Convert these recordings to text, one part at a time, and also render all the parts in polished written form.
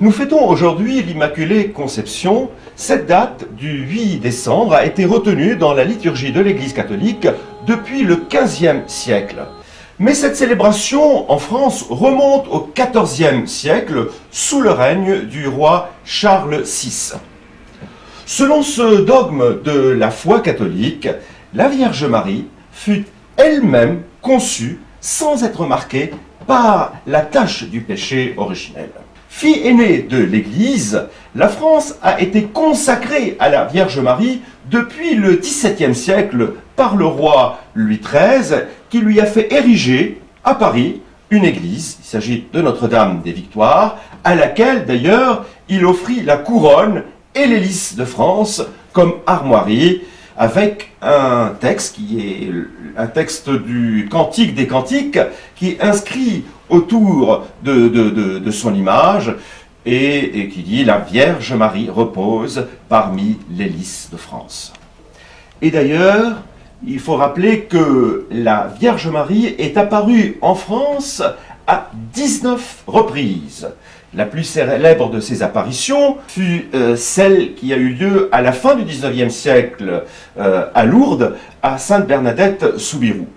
Nous fêtons aujourd'hui l'Immaculée Conception. Cette date du 8 décembre a été retenue dans la liturgie de l'Église catholique depuis le XVe siècle. Mais cette célébration en France remonte au XIVe siècle sous le règne du roi Charles VI. Selon ce dogme de la foi catholique, la Vierge Marie fut elle-même conçue sans être marquée par la tache du péché originel. Fille aînée de l'Église, la France a été consacrée à la Vierge Marie depuis le XVIIe siècle par le roi Louis XIII, qui lui a fait ériger à Paris une église, il s'agit de Notre-Dame des Victoires, à laquelle d'ailleurs il offrit la couronne et les lys de France comme armoirie, avec un texte qui est un texte du Cantique des Cantiques, qui est inscrit autour de son image et qui dit « La Vierge Marie repose parmi les lys de France ». Et d'ailleurs, il faut rappeler que la Vierge Marie est apparue en France à 19 reprises. La plus célèbre de ces apparitions fut celle qui a eu lieu à la fin du XIXe siècle à Lourdes, à Sainte-Bernadette-Soubirous.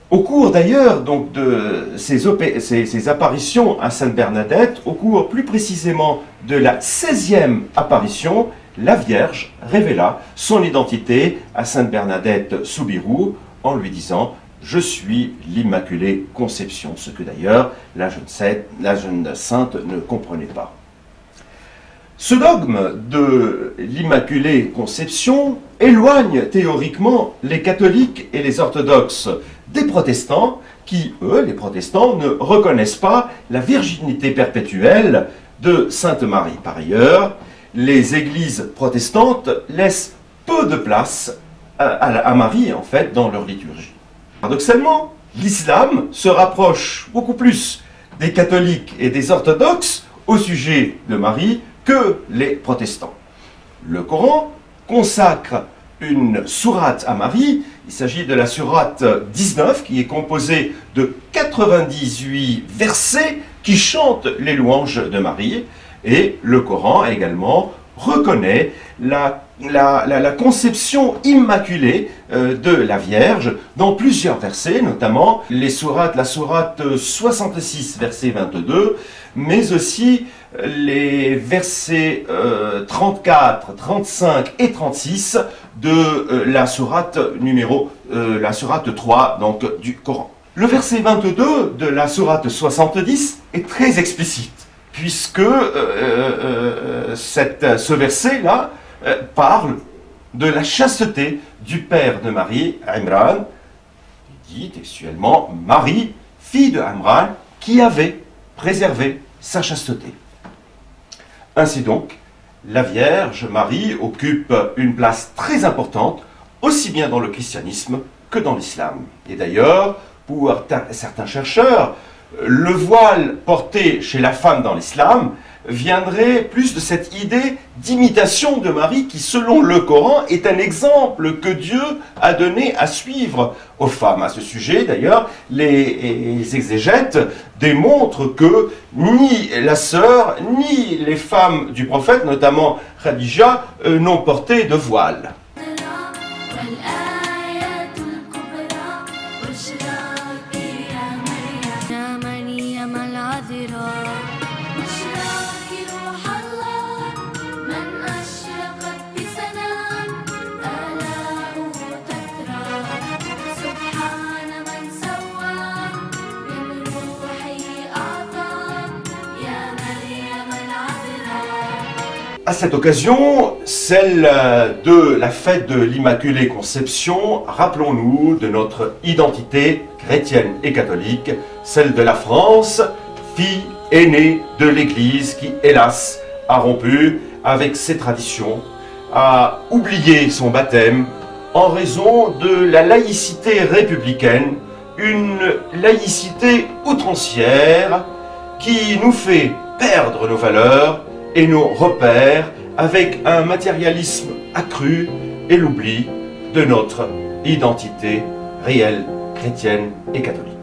Au cours d'ailleurs donc de ces apparitions à Sainte-Bernadette, au cours plus précisément de la 16e apparition, la Vierge révéla son identité à Sainte-Bernadette-Soubirous en lui disant « Je suis l'Immaculée Conception », ce que d'ailleurs la jeune sainte ne comprenait pas. Ce dogme de l'Immaculée Conception éloigne théoriquement les catholiques et les orthodoxes des protestants qui, eux, les protestants, ne reconnaissent pas la virginité perpétuelle de Sainte Marie. Par ailleurs, les églises protestantes laissent peu de place à Marie, en fait, dans leur liturgie. Paradoxalement, l'islam se rapproche beaucoup plus des catholiques et des orthodoxes au sujet de Marie que les protestants. Le Coran consacre une sourate à Marie, il s'agit de la sourate 19 qui est composée de 98 versets qui chantent les louanges de Marie, et le Coran également reconnaît la conception immaculée de la Vierge dans plusieurs versets, notamment la sourate 66, verset 22, mais aussi les versets 34, 35 et 36 de la sourate 3 donc, du Coran. Le verset 22 de la sourate 70 est très explicite, puisque ce verset-là parle de la chasteté du père de Marie, Imran. Il dit textuellement « Marie, fille de Imran, qui avait préservé sa chasteté ». Ainsi donc, la Vierge Marie occupe une place très importante, aussi bien dans le christianisme que dans l'islam. Et d'ailleurs, pour certains chercheurs, le voile porté chez la femme dans l'islam viendrait plus de cette idée d'imitation de Marie qui, selon le Coran, est un exemple que Dieu a donné à suivre aux femmes. À ce sujet, d'ailleurs, les exégètes démontrent que ni la sœur, ni les femmes du prophète, notamment Khadija, n'ont porté de voile. À cette occasion, celle de la fête de l'Immaculée Conception, rappelons-nous de notre identité chrétienne et catholique, celle de la France, fille aînée de l'Église qui, hélas, a rompu avec ses traditions, a oublié son baptême en raison de la laïcité républicaine, une laïcité outrancière qui nous fait perdre nos valeurs et nos repères avec un matérialisme accru et l'oubli de notre identité réelle chrétienne et catholique.